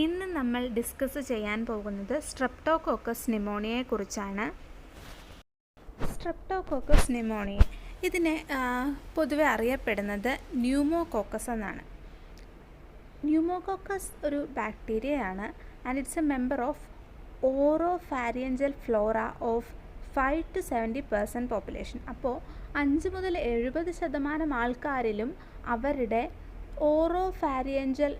ഇന്ന് നമ്മൾ ഡിസ്കസ് ചെയ്യാൻ പോകുന്നത് സ്ട്രെപ്റ്റോകോക്കസ് ന്യൂമോണിയയെക്കുറിച്ചാണ്. സ്ട്രെപ്റ്റോകോക്കസ് ന്യൂമോണിയ ഇതിനെ പൊതുവെ അറിയപ്പെടുന്നത് ന്യൂമോകോക്കസ് എന്നാണ്. ന്യൂമോകോക്കസ് ഒരു ബാക്ടീരിയയാണ് and it's a member of oropharyngeal flora of 5 to 70% population. അപ്പോൾ 5 മുതൽ 70% ആൾക്കാരിലും അവരുടെ ഓറോഫാരിയഞ്ചൽ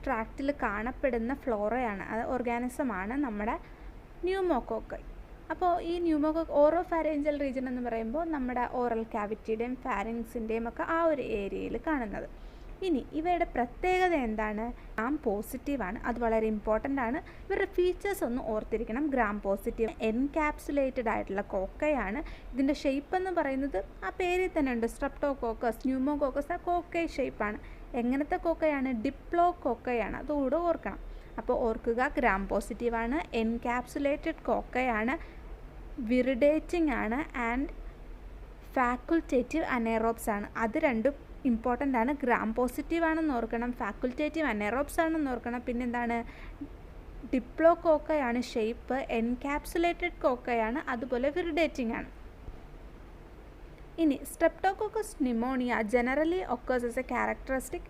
ട്രാക്റ്റിൽ കാണപ്പെടുന്ന ഫ്ലോറയാണ്, അത് ഓർഗാനിസമാണ് നമ്മുടെ ന്യൂമോകോക്കൈ. അപ്പോൾ ഈ ഓറോഫാരിയഞ്ചൽ റീജിയൻ എന്ന് പറയുമ്പോൾ നമ്മുടെ ഓറൽ ക്യാവിറ്റിയുടെയും ഫാരിങ്സിൻ്റെയും ഒക്കെ ആ ഒരു ഏരിയയിൽ കാണുന്നത്. ഇനി ഇവയുടെ പ്രത്യേകത എന്താണ്? ഗ്രാം പോസിറ്റീവാണ്, അത് വളരെ ഇമ്പോർട്ടൻ്റ് ആണ്. ഇവരുടെ ഫീച്ചേഴ്സ് ഒന്ന് ഓർത്തിരിക്കണം. ഗ്രാം പോസിറ്റീവ് എൻകാപ്സുലേറ്റഡ് ആയിട്ടുള്ള കോക്കയാണ്. ഇതിൻ്റെ ഷേപ്പ് എന്ന് പറയുന്നത് ആ പേരിൽ തന്നെ ഉണ്ട്, സ്ട്രെപ്റ്റോകോക്കസ് ന്യൂമോകോക്കസ്. ആ കോക്കൈ ഷേപ്പാണ്. എങ്ങനത്തെ കോക്കയാണ്? ഡിപ്ലോ കോക്കയാണ്, അതുകൂടെ ഓർക്കണം. അപ്പോൾ ഓർക്കുക, ഗ്രാം പോസിറ്റീവാണ്, എൻകാപ്സുലേറ്റഡ് കോക്കയാണ്, വിറിഡേറ്റിംഗ് ആണ് ആൻഡ് ഫാക്കുൾറ്റേറ്റീവ് അനേറോബ്സ് ആണ്. അത് രണ്ടും ഇമ്പോർട്ടൻ്റ് ആണ്. ഗ്രാം പോസിറ്റീവ് ആണെന്ന് ഓർക്കണം, ഫാക്കുൾറ്റേറ്റീവ് അനേറോബ്സ് ആണെന്ന് ഓർക്കണം. പിന്നെന്താണ്? ഡിപ്ലോ കോക്കയാണ് ഷേപ്പ്, എൻകാപ്സുലേറ്റഡ് കോക്കയാണ്, അതുപോലെ വിറിഡേറ്റിംഗ് ആണ്. ഇനി streptococcus pneumoniae generally occurs as a characteristic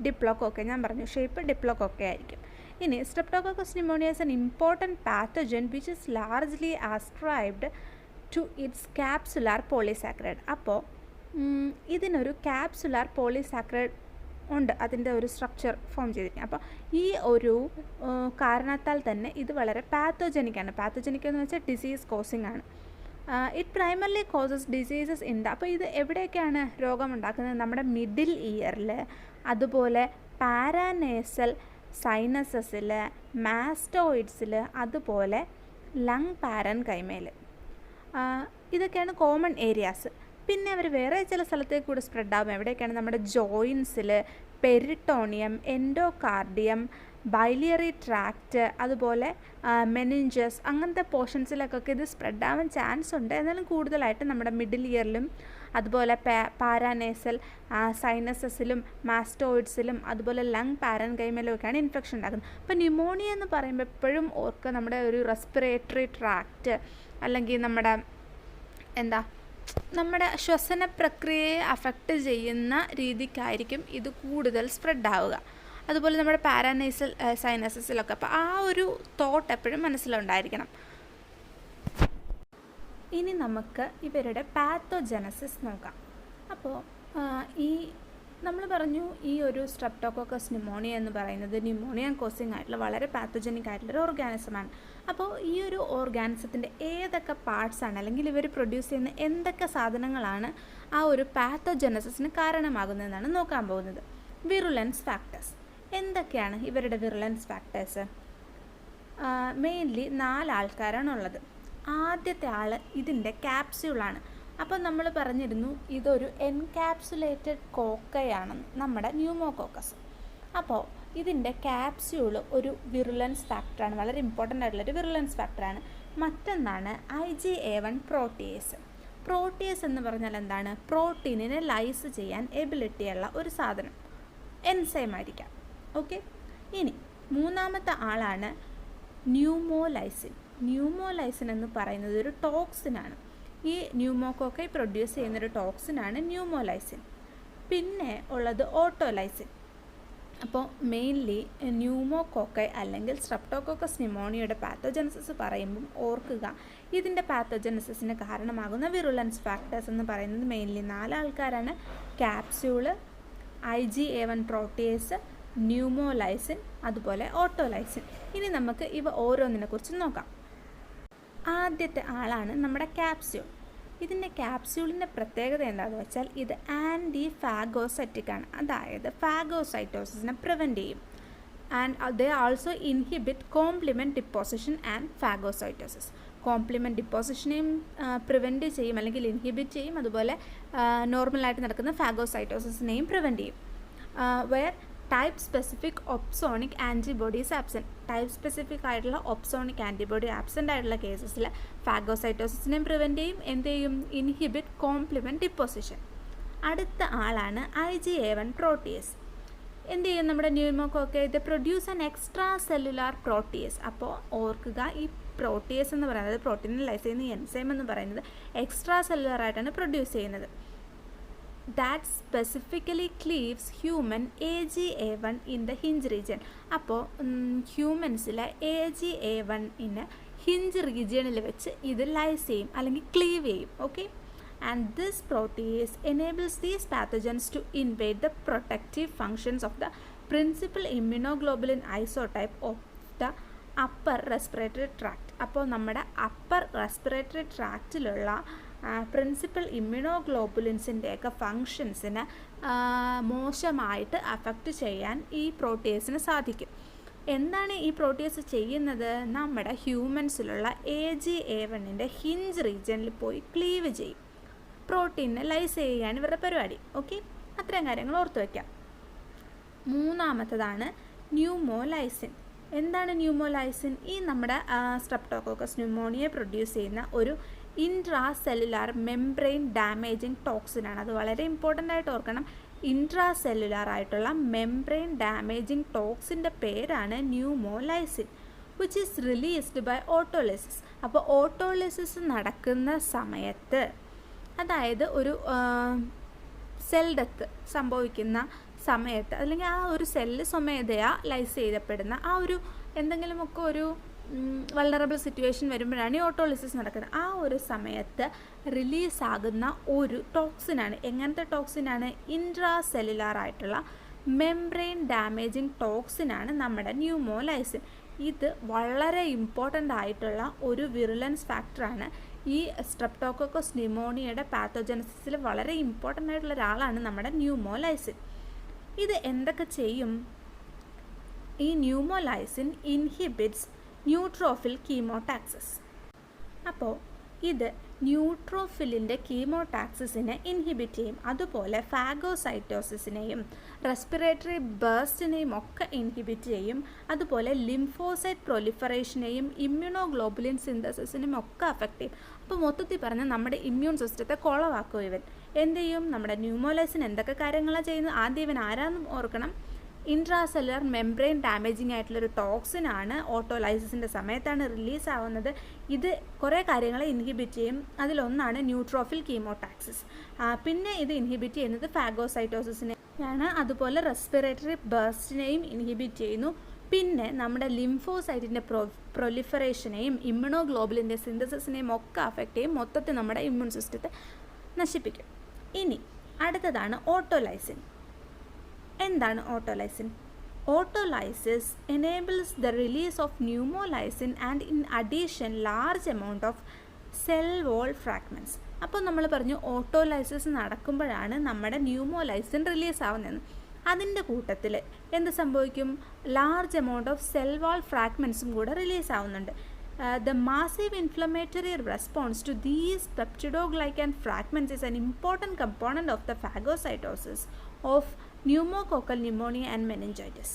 diplococci. ഞാൻ പറഞ്ഞു ഷേപ്പ് ഡിപ്ലോകോക്ക ആയിരിക്കും. ഇനി streptococcus pneumoniae is an important pathogen which is largely ascribed to its capsular polysaccharide. അപ്പോൾ ഇതിനൊരു ക്യാപ്സുലാർ പോളിസാക്കറൈഡ് ഉണ്ട്, അതിൻ്റെ ഒരു സ്ട്രക്ചർ ഫോം ചെയ്തിരിക്കും. അപ്പോൾ ഈ ഒരു കാരണത്താൽ തന്നെ ഇത് വളരെ പാത്തോജനിക്കാണ്. പാത്തോജനിക് എന്ന് വെച്ചാൽ ഡിസീസ് കോസിങ് ആണ്. ഇറ്റ് പ്രൈമർലി കോസസ് ഡിസീസസ് ഉണ്ട്. അപ്പോൾ ഇത് എവിടെയൊക്കെയാണ് രോഗമുണ്ടാക്കുന്നത്? നമ്മുടെ മിഡിൽ ഇയറിൽ, അതുപോലെ പാരാനേസൽ സൈനസസിൽ, മാസ്റ്റോയിഡ്സിൽ, അതുപോലെ ലങ് പാരൻ കൈമയിൽ. ഇതൊക്കെയാണ് കോമൺ ഏരിയാസ്. പിന്നെ അവർ വേറെ ചില സ്ഥലത്തേക്ക് കൂടെ സ്പ്രെഡാകും. എവിടെയൊക്കെയാണ്? നമ്മുടെ ജോയിൻസിൽ, പെരിട്ടോണിയം, എൻഡോകാർഡിയം, ബൈലിയറി ട്രാക്റ്റ്, അതുപോലെ മെനിഞ്ചസ്, അങ്ങനത്തെ പോർഷൻസിലൊക്കെ ഇത് സ്പ്രെഡ് ആവാൻ ചാൻസ് ഉണ്ട്. എന്നാലും കൂടുതലായിട്ട് നമ്മുടെ മിഡിൽ ഇയറിലും, അതുപോലെ പാരാനേസൽ സൈനസസിലും, മാസ്റ്റോയിഡ്സിലും, അതുപോലെ ലങ് പാരൻകൈമയിലും ഒക്കെയാണ് ഇൻഫെക്ഷൻ ഉണ്ടാക്കുന്നത്. അപ്പോൾ ന്യൂമോണിയ എന്ന് പറയുമ്പോൾ എപ്പോഴും ഓർക്കുക, നമ്മുടെ ഒരു റെസ്പിറേറ്ററി ട്രാക്റ്റ് അല്ലെങ്കിൽ നമ്മുടെ ശ്വസന പ്രക്രിയയെ അഫക്റ്റ് ചെയ്യുന്ന രീതിക്കായിരിക്കും ഇത് കൂടുതൽ സ്പ്രെഡ് ആവുക. അതുപോലെ നമ്മുടെ പാരാനേസൽ സൈനസസിലൊക്കെ. അപ്പോൾ ആ ഒരു തോട്ട് എപ്പോഴും മനസ്സിലുണ്ടായിരിക്കണം. ഇനി നമുക്ക് ഇവരുടെ പാത്തോജനസിസ് നോക്കാം. അപ്പോൾ നമ്മൾ പറഞ്ഞു ഈ ഒരു സ്ട്രെപ്റ്റോകോക്കസ് ന്യൂമോണിയ എന്ന് പറയുന്നത് ന്യൂമോണിയ കോസിങ് ആയിട്ടുള്ള വളരെ പാത്തോജനിക് ആയിട്ടുള്ളൊരു ഓർഗാനിസമാണ്. അപ്പോൾ ഈ ഒരു ഓർഗാനിസത്തിൻ്റെ ഏതൊക്കെ പാർട്സാണ്, അല്ലെങ്കിൽ ഇവർ പ്രൊഡ്യൂസ് ചെയ്യുന്ന എന്തൊക്കെ സാധനങ്ങളാണ് ആ ഒരു പാത്തോജനസിന് കാരണമാകുന്നതെന്നാണ് നോക്കാൻ പോകുന്നത്. Virulence factors. എന്തൊക്കെയാണ് ഇവരുടെ വിറുലൻസ് ഫാക്ടേഴ്സ്? മെയിൻലി 4 ആൾക്കാരാണുള്ളത്. ആദ്യത്തെ ആൾ ഇതിൻ്റെ ക്യാപ്സ്യൂളാണ്. അപ്പോൾ നമ്മൾ പറഞ്ഞിരുന്നു ഇതൊരു എൻകാപ്സുലേറ്റഡ് കോക്കയാണെന്ന്, നമ്മുടെ ന്യൂമോകോക്കസ്. അപ്പോൾ ഇതിൻ്റെ ക്യാപ്സ്യൂൾ ഒരു വിറുലൻസ് ഫാക്ടറാണ്, വളരെ ഇമ്പോർട്ടൻ്റ് ആയിട്ടുള്ളൊരു വിറുലൻസ് ഫാക്ടറാണ്. മറ്റൊന്നാണ് IgA1 പ്രോട്ടിയേസ്. പ്രോട്ടിയേസ് എന്ന് പറഞ്ഞാൽ എന്താണ്? പ്രോട്ടീനിനെ ലൈസ് ചെയ്യാൻ എബിലിറ്റിയുള്ള ഒരു സാധനം, എൻസൈമായിരിക്കാം. ഓക്കെ. ഇനി മൂന്നാമത്തെ ആളാണ് ന്യൂമോലൈസിൻ. ന്യൂമോലൈസിൻ എന്ന് പറയുന്നത് ഒരു ടോക്സിനാണ്. ഈ ന്യൂമോകോക്കൈ പ്രൊഡ്യൂസ് ചെയ്യുന്നൊരു ടോക്സിനാണ് ന്യൂമോലൈസിൻ. പിന്നെ ഉള്ളത് ഓട്ടോലൈസിൻ. അപ്പോൾ മെയിൻലി ന്യൂമോകോക്കൈ അല്ലെങ്കിൽ സ്ട്രെപ്റ്റോകോക്കസ് ന്യൂമോണിയയുടെ പാത്തോജനസിസ് പറയുമ്പം ഓർക്കുക, ഇതിൻ്റെ പാത്തോജനസിന് കാരണമാകുന്ന വിറുലൻസ് ഫാക്ടേഴ്സ് എന്ന് പറയുന്നത് മെയിൻലി 4 ആൾക്കാരാണ്. ക്യാപ്സ്യൂള്, IgA1 പ്രോട്ടിയേസ്, ന്യൂമോലൈസിൻ, അതുപോലെ ഓട്ടോലൈസിൻ. ഇനി നമുക്ക് ഇവ ഓരോന്നിനെ കുറിച്ച് നോക്കാം. ആദ്യത്തെ ആളാണ് നമ്മുടെ ക്യാപ്സ്യൂൾ. ഇതിൻ്റെ ക്യാപ്സ്യൂളിൻ്റെ പ്രത്യേകത എന്താണെന്ന് വെച്ചാൽ ഇത് ആൻറ്റി ഫാഗോസൈറ്റിക് ആണ്, അതായത് ഫാഗോസൈറ്റോസിസിനെ പ്രിവെൻറ്റ് ചെയ്യും. And they also inhibit complement deposition and phagocytosis. Complement ഡിപ്പോസിഷനെയും പ്രിവെൻറ്റ് ചെയ്യും അല്ലെങ്കിൽ ഇൻഹിബിറ്റ് ചെയ്യും, അതുപോലെ നോർമലായിട്ട് നടക്കുന്ന ഫാഗോസൈറ്റോസിസിനെയും പ്രിവെൻറ്റ് ചെയ്യും. Where type specific opsonic antibodies absent. Type specific ആയിട്ടുള്ള ഒപ്സോണിക് ആൻറ്റിബോഡി ആബ്സെൻ്റ് ആയിട്ടുള്ള കേസസിൽ ഫാഗോസൈറ്റോസിസിനെയും പ്രിവെൻറ്റ് ചെയ്യും. എന്ത് ചെയ്യും? Inhibit complement deposition. അടുത്ത ആളാണ് IgA1 പ്രോട്ടിയേസ്. എന്ത് ചെയ്യും നമ്മുടെ ന്യൂമോകോക്കെ? ഇത് produce an extra cellular protease. അപ്പോൾ ഓർക്കുക, ഈ പ്രോട്ടിയേസ് എന്ന് പറയുന്നത് പ്രോട്ടീനെ ലൈസ് ചെയ്യുന്ന എൻസൈം എന്ന് പറയുന്നത് എക്സ്ട്രാ സെല്ലുലാർ ആയിട്ടാണ് പ്രൊഡ്യൂസ് ചെയ്യുന്നത്. That specifically cleaves human AGA1 in the hinge region. അപ്പോൾ ഹ്യൂമൻസിലെ AGA1 ഹിഞ്ച് റീജിയണിൽ വെച്ച് ഇത് ലൈസ് ചെയ്യും അല്ലെങ്കിൽ ക്ലീവ് ചെയ്യും. Okay, and this protease enables these pathogens to invade the protective functions of the principal immunoglobulin isotype of the upper respiratory tract. അപ്പോൾ നമ്മുടെ അപ്പർ റെസ്പിറേറ്ററി ട്രാക്റ്റിലുള്ള പ്രിൻസിപ്പൽ ഇമ്മ്യൂണോഗ്ലോബുലിൻസിൻ്റെയൊക്കെ ഫങ്ഷൻസിന് മോശമായിട്ട് അഫക്റ്റ് ചെയ്യാൻ ഈ പ്രോട്ടീസിന് സാധിക്കും. എന്താണ് ഈ പ്രോട്ടീസ് ചെയ്യുന്നത്? നമ്മുടെ ഹ്യൂമൻസിലുള്ള AGA1 ഹിഞ്ച് റീജിയനിൽ പോയി ക്ലീവ് ചെയ്യും. പ്രോട്ടീനെ ലൈസ് ചെയ്യുകയാണ് ഇവരുടെ പരിപാടി. ഓക്കെ, അത്രയും കാര്യങ്ങൾ ഓർത്ത് വയ്ക്കാം. മൂന്നാമത്തതാണ് ന്യൂമോലൈസിൻ. എന്താണ് ന്യൂമോലൈസിൻ? ഈ നമ്മുടെ സ്ട്രെപ്റ്റോകോക്കസ് ന്യൂമോണിയെ പ്രൊഡ്യൂസ് ചെയ്യുന്ന ഒരു ഇൻട്രാ സെല്ലുലാർ മെംബ്രെയിൻ ഡാമേജിങ് ടോക്സിനാണ്. അത് വളരെ ഇമ്പോർട്ടൻ്റ് ആയിട്ട് ഓർക്കണം. ഇൻട്രാ സെല്ലുലാർ ആയിട്ടുള്ള മെംബ്രെയിൻ ഡാമേജിങ് ടോക്സിൻ്റെ പേരാണ് ന്യൂമോലൈസിൻ, വിച്ച് ഈസ് റിലീസ്ഡ് ബൈ ഓട്ടോലിസിസ്. അപ്പോൾ ഓട്ടോലിസിസ് നടക്കുന്ന സമയത്ത്, അതായത് ഒരു സെൽ ഡെത്ത് സംഭവിക്കുന്ന സമയത്ത്, അല്ലെങ്കിൽ ആ ഒരു സെല്ല് സ്വമേധയാ ലൈസ് ചെയ്യപ്പെടുന്ന ആ ഒരു എന്തെങ്കിലുമൊക്കെ ഒരു വൾണറബിൾ സിറ്റുവേഷൻ വരുമ്പോഴാണ് ഈ ഓട്ടോളിസിസ് നടക്കുന്നത്. ആ ഒരു സമയത്ത് റിലീസാകുന്ന ഒരു ടോക്സിനാണ്. എങ്ങനത്തെ ടോക്സിനാണ്? ഇൻട്രാ സെല്ലുലാർ ആയിട്ടുള്ള മെംബ്രെയിൻ ഡാമേജിങ് ടോക്സിനാണ് നമ്മുടെ ന്യൂമോലൈസിൻ. ഇത് വളരെ ഇമ്പോർട്ടൻ്റ് ആയിട്ടുള്ള ഒരു വിറുലൻസ് ഫാക്ടറാണ്. ഈ സ്ട്രെപ്റ്റോകോക്കസ് ന്യൂമോണിയയുടെ പാത്തോജനസിസിൽ വളരെ ഇമ്പോർട്ടൻ്റ് ആയിട്ടുള്ള ഒരാളാണ് നമ്മുടെ ന്യൂമോലൈസിൻ. ഇത് എന്തൊക്കെ ചെയ്യും? ഈ ന്യൂമോലൈസിൻ ഇൻഹിബിറ്റ്സ് ന്യൂട്രോഫിൽ കീമോടാക്സിസ്. അപ്പോൾ ഇത് ന്യൂട്രോഫിലിൻ്റെ കീമോടാക്സിസിനെ ഇൻഹിബിറ്റ് ചെയ്യും. അതുപോലെ ഫാഗോസൈറ്റോസിസിനെയും റെസ്പിറേറ്ററി ബേസ്റ്റിനെയും ഒക്കെ ഇൻഹിബിറ്റ് ചെയ്യും. അതുപോലെ ലിംഫോസൈറ്റ് പ്രൊലിഫറേഷനെയും ഇമ്മ്യൂണോഗ്ലോബുലിൻ സിന്തസിസിനെയും ഒക്കെ അഫക്റ്റ് ചെയ്യും. അപ്പോൾ മൊത്തത്തിൽ പറഞ്ഞാൽ നമ്മുടെ ഇമ്മ്യൂൺ സിസ്റ്റത്തെ കുളവാക്കും ഇവൻ. എന്ത് ചെയ്യും? നമ്മുടെ ന്യൂമോലൈസിൻ എന്തൊക്കെ കാര്യങ്ങളാണ് ചെയ്യുന്നത്? ആദ്യം ഇവൻ ആരാന്നും ഓർക്കണം. ഇൻട്രാ സെല്ലുലാർ മെംബ്രെയിൻ ഡാമേജിങ് ആയിട്ടുള്ളൊരു ടോക്സിനാണ്. ഓട്ടോലൈസിസിൻ്റെ സമയത്താണ് റിലീസ് ആവുന്നത്. ഇത് കുറേ കാര്യങ്ങളെ ഇൻഹിബിറ്റ് ചെയ്യും. അതിലൊന്നാണ് ന്യൂട്രോഫിൽ കീമോടാക്സിസ്. പിന്നെ ഇത് ഇൻഹിബിറ്റ് ചെയ്യുന്നത് ഫാഗോസൈറ്റോസിസിനെയാണ്. അതുപോലെ റെസ്പിറേറ്ററി ബേസ്റ്റിനെയും ഇൻഹിബിറ്റ് ചെയ്യുന്നു. പിന്നെ നമ്മുടെ ലിംഫോസൈറ്റിൻ്റെ പ്രൊലിഫറേഷനെയും ഇമ്മ്യൂണോഗ്ലോബുലിൻ്റെ സിന്തസിസിനെയും ഒക്കെ അഫക്റ്റ് ചെയ്യും. മൊത്തത്തിൽ നമ്മുടെ ഇമ്മ്യൂൺ സിസ്റ്റത്തെ നശിപ്പിക്കും. ഇനി അടുത്തതാണ് ഓട്ടോലൈസിൻ. എന്താണ് autolysin? Autolysis enables the release of pneumolysin and in addition large amount of cell wall fragments. അപ്പോൾ നമ്മൾ പറഞ്ഞു ഓട്ടോലൈസിസ് നടക്കുമ്പോഴാണ് നമ്മുടെ ന്യൂമോലൈസിൻ റിലീസ് ആവുന്നതെന്ന്. അതിൻ്റെ കൂട്ടത്തിൽ എന്ത് സംഭവിക്കും? Large amount of cell wall ഫ്രാഗ്മെൻറ്റ്സും കൂടെ റിലീസ് ആവുന്നുണ്ട്. The massive inflammatory response to these peptidoglycan fragments is an important component of the phagocytosis of pneumococcal pneumonia and meningitis.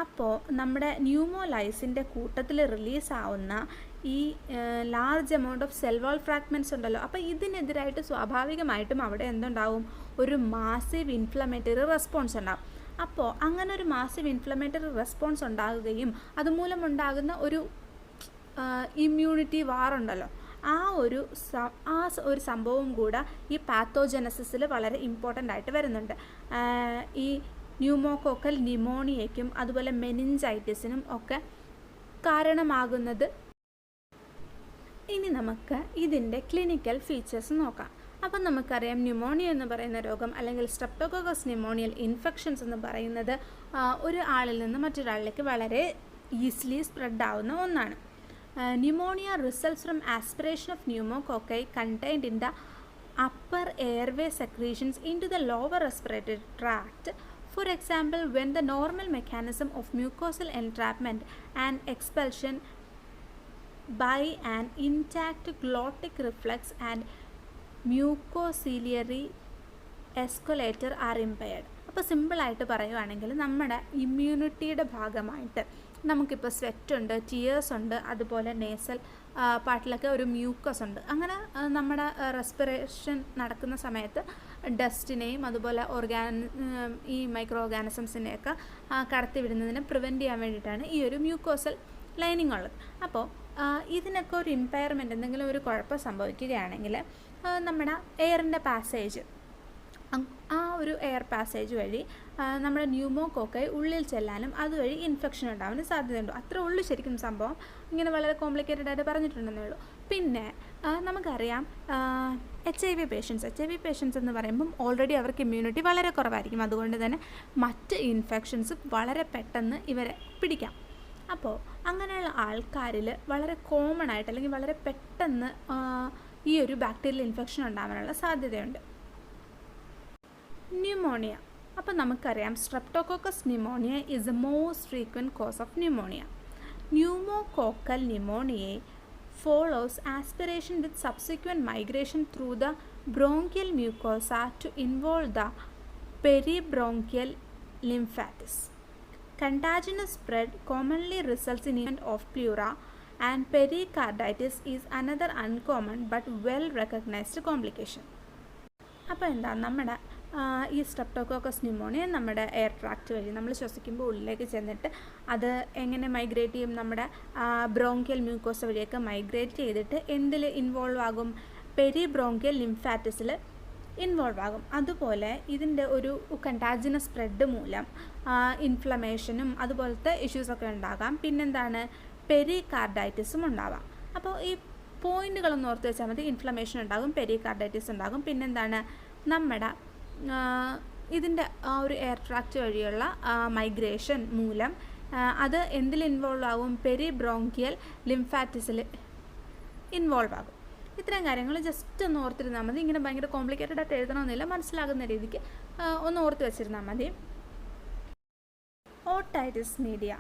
അപ്പോൾ നമ്മുടെ ന്യൂമോലൈസിൻ്റെ കൂട്ടത്തിൽ റിലീസാവുന്ന ഈ large amount of cell wall fragments ഉണ്ടല്ലോ, അപ്പോൾ ഇതിനെതിരായിട്ട് സ്വാഭാവികമായിട്ടും അവിടെ എന്തുണ്ടാവും? ഒരു മാസീവ് ഇൻഫ്ലമേറ്ററി റെസ്പോൺസ് ഉണ്ടാകും. അപ്പോൾ അങ്ങനെ ഒരു മാസീവ് ഇൻഫ്ലമേറ്ററി റെസ്പോൺസ് ഉണ്ടാകുകയും അതുമൂലം ഉണ്ടാകുന്ന ഒരു ഇമ്മ്യൂണിറ്റി വാറുണ്ടല്ലോ, ആ ഒരു സംഭവം കൂടെ ഈ പാത്തോജനസിസിൽ വളരെ ഇമ്പോർട്ടൻ്റ് ആയിട്ട് വരുന്നുണ്ട്. ഈ ന്യൂമോകോക്കൽ ന്യൂമോണിയയ്ക്കും അതുപോലെ മെനിഞ്ചൈറ്റിസിനും ഒക്കെ കാരണമാകുന്നത്. ഇനി നമുക്ക് ഇതിൻ്റെ ക്ലിനിക്കൽ ഫീച്ചേഴ്സ് നോക്കാം. അപ്പം നമുക്കറിയാം ന്യൂമോണിയ എന്ന് പറയുന്ന രോഗം അല്ലെങ്കിൽ സ്ട്രെപ്റ്റോകോക്കസ് ന്യൂമോണിയൽ ഇൻഫെക്ഷൻസ് എന്ന് പറയുന്നത് ഒരു ആളിൽ നിന്ന് മറ്റൊരാളിലേക്ക് വളരെ ഈസിലി സ്പ്രെഡ് ആവുന്ന ഒന്നാണ്. Pneumonia results from aspiration of pneumococci contained in the upper airway secretions into the lower respiratory tract. For example, when the normal mechanism of mucosal entrapment and expulsion by an intact glottic reflex and mucociliary escalator are impaired. അപ്പോൾ സിമ്പിളായിട്ട് പറയുവാണെങ്കിൽ നമ്മുടെ ഇമ്മ്യൂണിറ്റിയുടെ ഭാഗമായിട്ട് നമുക്കിപ്പോൾ sweat ഉണ്ട്, tears ഉണ്ട്, അതുപോലെ nasal പാർട്ടിലൊക്കെ ഒരു മ്യൂക്കസ് ഉണ്ട്. അങ്ങനെ നമ്മുടെ റെസ്പിറേഷൻ നടക്കുന്ന സമയത്ത് ഡസ്റ്റിനെയും അതുപോലെ ഈ മൈക്രോ ഓർഗാനിസംസിനെയൊക്കെ കടത്തി വിടുന്നതിനെ പ്രിവെൻറ്റ് ചെയ്യാൻ വേണ്ടിയിട്ടാണ് ഈ ഒരു മ്യൂക്കോസൽ ലൈനിങ് ഉള്ളത്. അപ്പോൾ ഇതിനൊക്കെ ഒരു ഇമ്പയർമെൻറ്റ്, എന്തെങ്കിലും ഒരു കുഴപ്പം സംഭവിക്കുകയാണെങ്കിൽ നമ്മുടെ എയറിൻ്റെ പാസേജ്, ആ ഒരു എയർ പാസേജ് വഴി നമ്മുടെ ന്യൂമോകോക്കൈ ഉള്ളിൽ ചെല്ലാനും അതുവഴി ഇൻഫെക്ഷൻ ഉണ്ടാവാനും സാധ്യതയുണ്ട്. അത്രേ ഉള്ളൂ ശരിക്കും സംഭവം. ഇങ്ങനെ വളരെ കോംപ്ലിക്കേറ്റഡ് ആയിട്ട് പറഞ്ഞിട്ടുണ്ടെന്നേ ഉള്ളൂ. പിന്നെ നമുക്കറിയാം HIV പേഷ്യൻസ് എന്ന് പറയുമ്പം ഓൾറെഡി അവർക്ക് ഇമ്മ്യൂണിറ്റി വളരെ കുറവായിരിക്കും. അതുകൊണ്ട് തന്നെ മറ്റ് ഇൻഫെക്ഷൻസ് വളരെ പെട്ടെന്ന് ഇവരെ പിടിക്കാം. അപ്പോൾ അങ്ങനെയുള്ള ആൾക്കാരിൽ വളരെ കോമൺ ആയിട്ട് അല്ലെങ്കിൽ വളരെ പെട്ടെന്ന് ഈ ഒരു ബാക്ടീരിയൽ ഇൻഫെക്ഷൻ ഉണ്ടാകാനുള്ള സാധ്യതയുണ്ട്. ന്യൂമോണിയ. അപ്പോൾ നമുക്കറിയാം streptococcus pneumoniae is the most frequent cause of pneumonia. Pneumococcal pneumonia follows aspiration with subsequent migration through the bronchial mucosa to involve the peribronchial lymphatis. Contagious spread commonly results in event of pleura, and pericarditis is another uncommon but well recognized complication. അപ്പോൾ എന്താ നമ്മുടെ ഈ streptococcus pneumonia നമ്മുടെ air tract വഴി നമ്മൾ ശ്വസിക്കുമ്പോൾ ഉള്ളിലേക്ക് ചെന്നിട്ട് അത് എങ്ങനെ മൈഗ്രേറ്റ് ചെയ്യും? നമ്മുടെ ബ്രോങ്കിയൽ മ്യൂക്കോസ വഴിയൊക്കെ മൈഗ്രേറ്റ് ചെയ്തിട്ട് എന്തിൽ ഇൻവോൾവ് ആകും? പെരിബ്രോങ്കിയൽ ലിംഫാറ്റിസിൽ ഇൻവോൾവ് ആകും. അതുപോലെ ഇതിൻ്റെ ഒരു കണ്ടാജിനസ് സ്പ്രെഡ് മൂലം ഇൻഫ്ലമേഷനും അതുപോലത്തെ ഇഷ്യൂസൊക്കെ ഉണ്ടാകാം. പിന്നെന്താണ്? പെരികാർഡൈറ്റിസും ഉണ്ടാവാം. അപ്പോൾ ഈ പോയിന്റുകളൊന്ന് ഓർത്ത് വെച്ചാൽ മതി. ഇൻഫ്ലമേഷൻ ഉണ്ടാകും, പെരികാർഡൈറ്റിസ് ഉണ്ടാകും, പിന്നെന്താണ്? നമ്മുടെ ഇതിൻ്റെ ആ ഒരു എയർ ട്രാക്റ്റ് വഴിയുള്ള മൈഗ്രേഷൻ മൂലം അത് എന്തിൽ ഇൻവോൾവ് ആകും? പെരിബ്രോങ്കിയൽ ലിംഫാറ്റിസിൽ ഇൻവോൾവ് ആകും. ഇത്രയും കാര്യങ്ങൾ ജസ്റ്റ് ഒന്ന് ഓർത്തിരുന്നാൽ മതി. ഇങ്ങനെ ഭയങ്കര കോംപ്ലിക്കേറ്റഡ് ആയിട്ട് എഴുതണമെന്നില്ല, മനസ്സിലാകുന്ന രീതിക്ക് ഒന്ന് ഓർത്ത് വെച്ചിരുന്നാൽ മതി. Otitis media.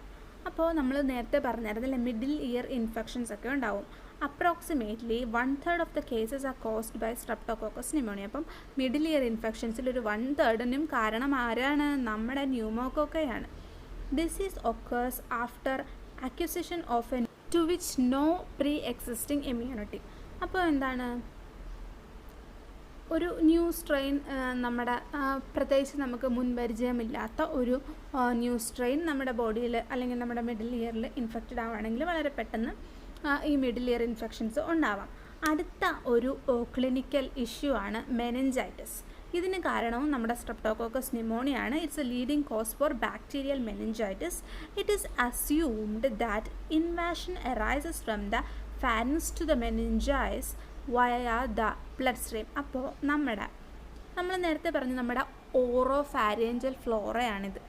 അപ്പോൾ നമ്മൾ നേരത്തെ പറഞ്ഞിരുന്നില്ല, മിഡിൽ ഇയർ ഇൻഫെക്ഷൻസ് ഒക്കെ ഉണ്ടാവും. Approximately 1/3 of the cases are caused by streptococcus pneumoniae. അപ്പം മിഡിൽ ഇയർ ഇൻഫെക്ഷൻസിൽ ഒരു 1/3 കാരണം ആരാണ്? നമ്മുടെ ന്യൂമോകോക്കയാണ്. Disease occurs after acquisition of a to which no pre existing immunity. അപ്പോൾ എന്താണ്? ഒരു ന്യൂ സ്ട്രെയിൻ, നമ്മുടെ പ്രത്യേകിച്ച് നമുക്ക് മുൻപരിചയമില്ലാത്ത ഒരു ന്യൂ സ്ട്രെയിൻ നമ്മുടെ ബോഡിയിൽ അല്ലെങ്കിൽ നമ്മുടെ മിഡിൽ ഇയറിൽ ഇൻഫെക്റ്റഡ് ആവുകയാണെങ്കിൽ വളരെ പെട്ടെന്ന് ഈ മിഡിൽ ഇയർ ഇൻഫെക്ഷൻസ് ഉണ്ടാവാം. അടുത്ത ഒരു ക്ലിനിക്കൽ ഇഷ്യൂ ആണ് മെനിഞ്ചൈറ്റിസ്. ഇതിന് കാരണവും നമ്മുടെ സ്ട്രെപ്റ്റോകോക്കസ് ന്യൂമോണിയ ആണ്. It's a leading cause for bacterial meningitis. It is assumed that invasion arises from the pharynx to the meninges via the blood stream. അപ്പോൾ നമ്മൾ നേരത്തെ പറഞ്ഞു നമ്മുടെ ഓറോഫാരിയഞ്ചൽ ഫ്ലോറയാണിത്.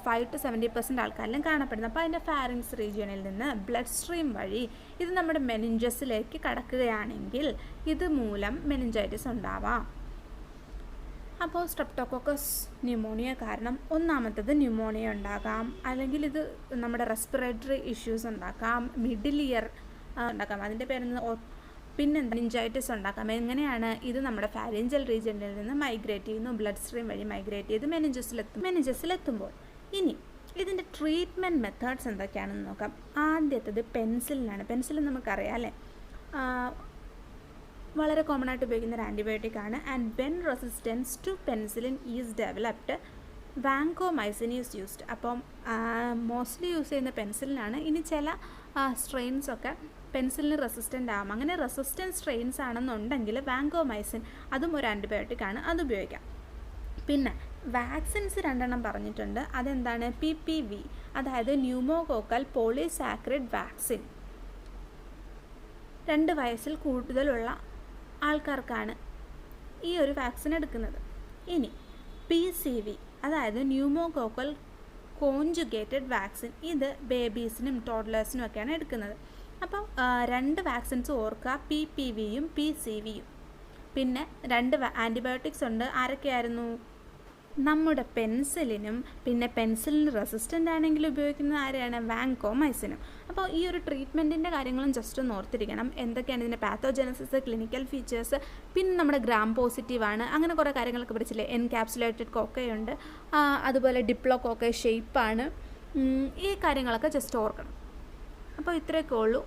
5 to 70% ആൾക്കാരിലും കാണപ്പെടുന്നത്. അപ്പോൾ അതിൻ്റെ ഫാരിങ്സ് റീജിയണിൽ നിന്ന് ബ്ലഡ് സ്ട്രീം വഴി ഇത് നമ്മുടെ മെനിഞ്ചസിലേക്ക് കടക്കുകയാണെങ്കിൽ ഇത് മൂലം മെനിഞ്ചൈറ്റിസ് ഉണ്ടാവാം. അപ്പോൾ സ്ട്രെപ്റ്റോകോക്കസ് ന്യൂമോണിയ കാരണം ഒന്നാമത്തത് ന്യൂമോണിയ ഉണ്ടാകാം, അല്ലെങ്കിൽ ഇത് നമ്മുടെ റെസ്പിറേറ്ററി ഇഷ്യൂസ് ഉണ്ടാക്കാം, മിഡിൽ ഇയർ ഉണ്ടാക്കാം, അതിൻ്റെ പേരെന്ന് പിന്നെ മെനിഞ്ചൈറ്റിസ് ഉണ്ടാക്കാം. എങ്ങനെയാണ്? ഇത് നമ്മുടെ ഫാരിഞ്ചൽ റീജിയനിൽ നിന്ന് മൈഗ്രേറ്റ് ചെയ്യുന്നു, ബ്ലഡ് സ്ട്രീം വഴി മൈഗ്രേറ്റ് ചെയ്ത് മെനിഞ്ചസിലെത്തുമ്പോൾ. ഇനി ഇതിൻ്റെ ട്രീറ്റ്മെൻറ്റ് മെത്തേഡ്സ് എന്തൊക്കെയാണെന്ന് നോക്കാം. ആദ്യത്തത് പെൻസിലിനാണ്. പെൻസിലിൻ നമുക്കറിയാം അല്ലേ, വളരെ കോമൺ ആയിട്ട് ഉപയോഗിക്കുന്ന ഒരു ആൻറ്റിബയോട്ടിക് ആണ്. And when resistance to penicillin is developed vancomycin is used. അപ്പം മോസ്റ്റ്ലി യൂസ് ചെയ്യുന്ന പെൻസിലിനാണ്. ഇനി ചില സ്ട്രെയിൻസൊക്കെ പെൻസിലിന് റെസിസ്റ്റൻ്റ് ആകും. അങ്ങനെ റെസിസ്റ്റൻറ്റ് സ്ട്രെയിൻസ് ആണെന്നുണ്ടെങ്കിൽ വാങ്കോമൈസിൻ അതും ഒരു ആൻറ്റിബയോട്ടിക് ആണ്, അത് ഉപയോഗിക്കാം. പിന്നെ വാക്സിൻസ് 2 പറഞ്ഞിട്ടുണ്ട്. അതെന്താണ്? PPV, അതായത് ന്യൂമോകോക്കൽ പോളിസാക്കറിഡ് വാക്സിൻ. 2 വയസ്സിൽ കൂടുതലുള്ള ആൾക്കാർക്കാണ് ഈ ഒരു വാക്സിൻ എടുക്കുന്നത്. ഇനി PCV, അതായത് ന്യൂമോകോക്കൽ കോഞ്ചുഗേറ്റഡ് വാക്സിൻ. ഇത് ബേബീസിനും ടോഡ്ലേഴ്സിനും ഒക്കെയാണ് എടുക്കുന്നത്. അപ്പോൾ 2 വാക്സിൻസ് ഓർക്കുക, PPVയും PCVയും. പിന്നെ 2 ആൻറ്റിബയോട്ടിക്സ് ഉണ്ട്. ആരൊക്കെയായിരുന്നു? നമ്മുടെ പെൻസിലിനും പിന്നെ പെൻസിലിന് റെസിസ്റ്റൻ്റ് ആണെങ്കിൽ ഉപയോഗിക്കുന്നത് ആരെയാണ്? വാങ്കോമൈസിനും. അപ്പോൾ ഈ ഒരു ട്രീറ്റ്മെൻറ്റിൻ്റെ കാര്യങ്ങളും ജസ്റ്റ് ഒന്ന് ഓർത്തിരിക്കണം. എന്തൊക്കെയാണ് ഇതിൻ്റെ പാത്തോജനസിസ്, ക്ലിനിക്കൽ ഫീച്ചേഴ്സ്, പിന്നെ നമ്മുടെ ഗ്രാം പോസിറ്റീവാണ്, അങ്ങനെ കുറേ കാര്യങ്ങളൊക്കെ പഠിച്ചില്ലേ. എൻകാപ്സുലേറ്റഡ് കോക്കയുണ്ട്, അതുപോലെ ഡിപ്ലോകോക്ക ഷേപ്പാണ്. ഈ കാര്യങ്ങളൊക്കെ ജസ്റ്റ് ഓർക്കണം. അപ്പോൾ ഇത്രയൊക്കെ ഉള്ളൂ.